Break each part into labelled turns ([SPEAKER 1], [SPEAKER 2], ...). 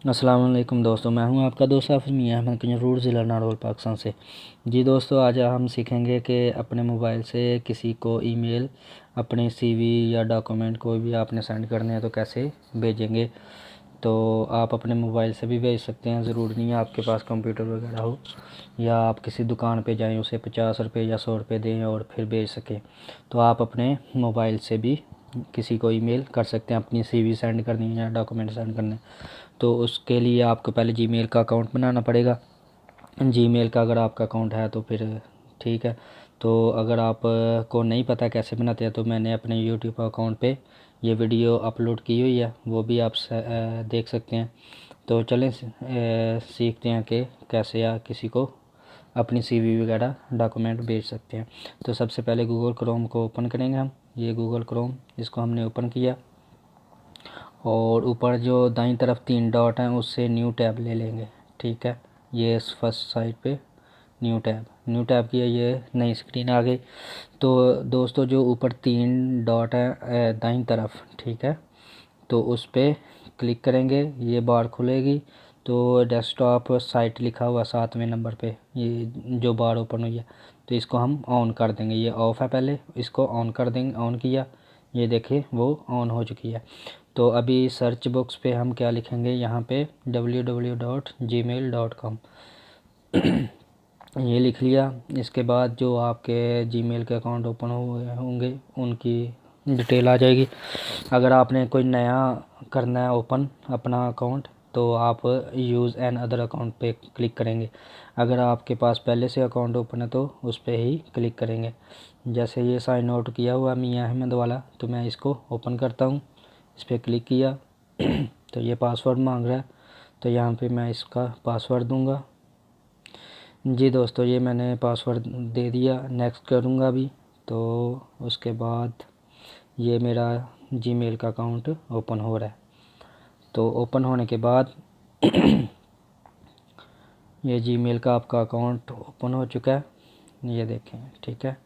[SPEAKER 1] अस्सलाम वालेकुम दोस्तों, मैं हूं आपका दोस्त हाफिज़ मियां अहमद कंजरूर ज़िला नारौल पाकिस्तान से। जी दोस्तों, आज हम सीखेंगे कि अपने मोबाइल से किसी को ईमेल, अपने सीवी या डॉक्यूमेंट कोई भी आपने सेंड करने हैं तो कैसे भेजेंगे। तो आप अपने मोबाइल से भी भेज सकते हैं, ज़रूरी नहीं है आपके पास कंप्यूटर वगैरह हो, या आप किसी दुकान पे जाएं, उसे 50 रुपये या 100 रुपये दें और फिर भेज सकें। तो आप अपने मोबाइल से भी किसी को ईमेल कर सकते हैं, अपनी सीवी सेंड करनी है या डॉक्यूमेंट सेंड करने। तो उसके लिए आपको पहले जीमेल का अकाउंट बनाना पड़ेगा। जीमेल का अगर आपका अकाउंट है तो फिर ठीक है। तो अगर आप को नहीं पता कैसे बनाते हैं तो मैंने अपने यूट्यूब अकाउंट पे ये वीडियो अपलोड की हुई है, वो भी आप देख सकते हैं। तो चलें सीखते हैं कि कैसे या किसी को अपनी सीवी वगैरह डॉक्यूमेंट भेज सकते हैं। तो सबसे पहले गूगल क्रोम को ओपन करेंगे हम। ये गूगल क्रोम, इसको हमने ओपन किया और ऊपर जो दाईं तरफ 3 डॉट हैं उससे न्यू टैब ले लेंगे। ठीक है, ये फर्स्ट साइड पे न्यू टैब किया, ये नई स्क्रीन आ गई। तो दोस्तों, जो ऊपर 3 डॉट है दाईं तरफ, ठीक है, तो उस पर क्लिक करेंगे, ये बार खुलेगी। तो डेस्कटॉप साइट लिखा हुआ 7वें नंबर पे, ये जो बार ओपन हुई है, तो इसको हम ऑन कर देंगे। ये ऑफ़ है, पहले इसको ऑन कर देंगे। ऑन किया, ये देखिए वो ऑन हो चुकी है। तो अभी सर्च बॉक्स पे हम क्या लिखेंगे, यहाँ पे www.gmail.com ये लिख लिया। इसके बाद जो आपके जीमेल के अकाउंट ओपन हुए होंगे उनकी डिटेल आ जाएगी। अगर आपने कोई नया करना है ओपन अपना अकाउंट, तो आप यूज़ एन अदर अकाउंट पे क्लिक करेंगे। अगर आपके पास पहले से अकाउंट ओपन है तो उस पर ही क्लिक करेंगे। जैसे ये साइन आउट किया हुआ मियां अहमद वाला, तो मैं इसको ओपन करता हूँ। इस पर क्लिक किया तो ये पासवर्ड मांग रहा है, तो यहाँ पे मैं इसका पासवर्ड दूंगा। जी दोस्तों, ये मैंने पासवर्ड दे दिया, नेक्स्ट करूँगा अभी। तो उसके बाद ये मेरा जीमेल का अकाउंट ओपन हो रहा है। तो ओपन होने के बाद ये जीमेल का आपका अकाउंट ओपन हो चुका है, ये देखें। ठीक है,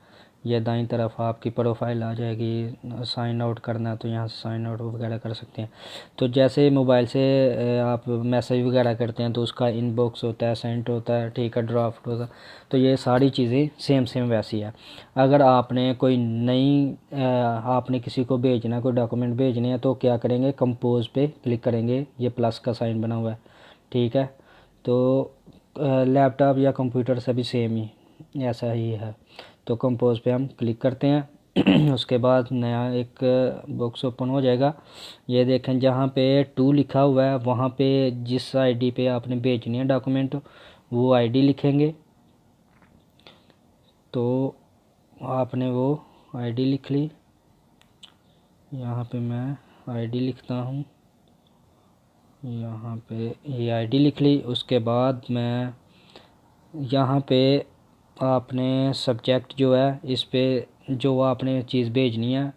[SPEAKER 1] ये दाईं तरफ आपकी प्रोफाइल आ जाएगी। साइन आउट करना है तो यहाँ से साइन आउट वगैरह कर सकते हैं। तो जैसे मोबाइल से आप मैसेज वगैरह करते हैं तो उसका इनबॉक्स होता है, सेंट होता है, ठीक है, ड्राफ्ट होता है। तो ये सारी चीज़ें सेम सेम वैसी है। अगर आपने कोई नई आपने किसी को भेजना, कोई डॉक्यूमेंट भेजने हैं, तो क्या करेंगे, कंपोज पे क्लिक करेंगे, ये प्लस का साइन बना हुआ है। ठीक है, तो लैपटॉप या कंप्यूटर से भी सेम ही ऐसा ही है। तो कंपोज पे हम क्लिक करते हैं उसके बाद नया एक बॉक्स ओपन हो जाएगा। ये देखें, जहाँ पे 2 लिखा हुआ है वहाँ पे जिस आईडी पे आपने भेजनी है डॉक्यूमेंट वो आईडी लिखेंगे। तो आपने वो आईडी लिख ली। यहाँ पे मैं आईडी लिखता हूँ, यहाँ पे ये आईडी लिख ली। उसके बाद मैं यहाँ पे आपने सब्जेक्ट जो है, इस पे जो आपने चीज़ भेजनी है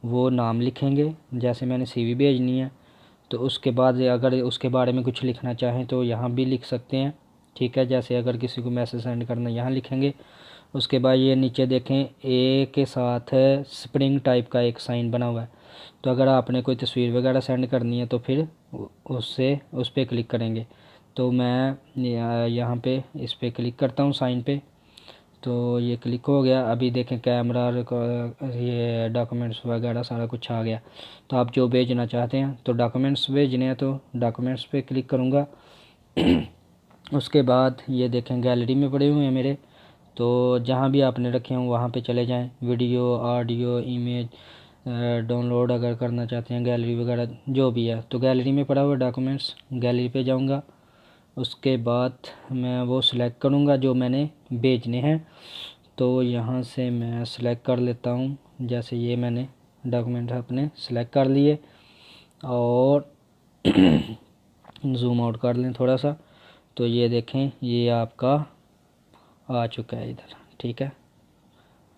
[SPEAKER 1] वो नाम लिखेंगे। जैसे मैंने सीवी भेजनी है, तो उसके बाद अगर उसके बारे में कुछ लिखना चाहें तो यहाँ भी लिख सकते हैं। ठीक है, जैसे अगर किसी को मैसेज सेंड करना यहाँ लिखेंगे। उसके बाद ये नीचे देखें, ए के साथ स्प्रिंग टाइप का एक साइन बना हुआ है। तो अगर आपने कोई तस्वीर वगैरह सेंड करनी है तो फिर उससे उस पर क्लिक करेंगे। तो मैं यहाँ पे इस पर क्लिक करता हूँ साइन पे। तो ये क्लिक हो गया। अभी देखें कैमरा ये डॉक्यूमेंट्स वगैरह सारा कुछ आ गया। तो आप जो भेजना चाहते हैं, तो डॉक्यूमेंट्स भेजने हैं तो डॉक्यूमेंट्स पे क्लिक करूँगा। उसके बाद ये देखें गैलरी में पड़े हुए हैं मेरे, तो जहाँ भी आपने रखे हों वहाँ पे चले जाएं। वीडियो, ऑडियो, इमेज डाउनलोड अगर करना चाहते हैं, गैलरी वगैरह जो भी है, तो गैलरी में पड़ा हुआ डॉक्यूमेंट्स, गैलरी पे जाऊँगा। उसके बाद मैं वो सिलेक्ट करूँगा जो मैंने भेजने हैं। तो यहाँ से मैं सिलेक्ट कर लेता हूँ। जैसे ये मैंने डॉक्यूमेंट अपने सिलेक्ट कर लिए और जूम आउट कर लें थोड़ा सा। तो ये देखें, ये आपका आ चुका है इधर। ठीक है,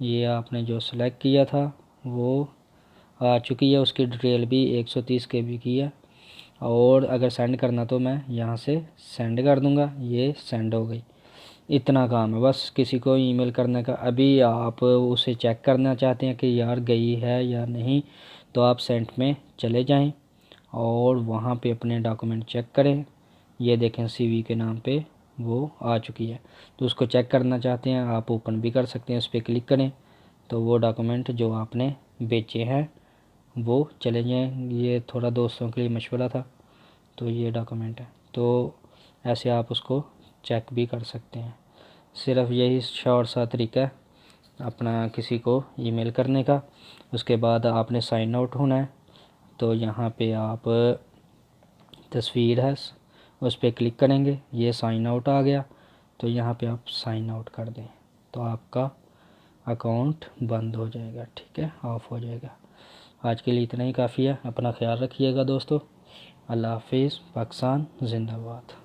[SPEAKER 1] ये आपने जो सिलेक्ट किया था वो आ चुकी है। उसकी डिटेल भी 130 KB की है। और अगर सेंड करना तो मैं यहाँ से सेंड कर दूँगा, ये सेंड हो गई। इतना काम है बस किसी को ईमेल करने का। अभी आप उसे चेक करना चाहते हैं कि यार गई है या नहीं, तो आप सेंट में चले जाएं और वहाँ पे अपने डॉक्यूमेंट चेक करें। ये देखें सीवी के नाम पे वो आ चुकी है। तो उसको चेक करना चाहते हैं आप ओपन भी कर सकते हैं, उस पर क्लिक करें तो वो डॉक्यूमेंट जो आपने बेचे हैं वो चले जाएँ। ये थोड़ा दोस्तों के लिए मशवरा था। तो ये डॉक्यूमेंट है, तो ऐसे आप उसको चेक भी कर सकते हैं। सिर्फ यही शॉर्ट सा तरीका है अपना किसी को ईमेल करने का। उसके बाद आपने साइन आउट होना है। तो यहाँ पे आप तस्वीर है उस पर क्लिक करेंगे, ये साइन आउट आ गया। तो यहाँ पे आप साइन आउट कर दें तो आपका अकाउंट बंद हो जाएगा, ठीक है, ऑफ हो जाएगा। आज के लिए इतना ही काफ़ी है। अपना ख्याल रखिएगा दोस्तों। अल्लाह हाफिज़। पाकिस्तान जिंदाबाद।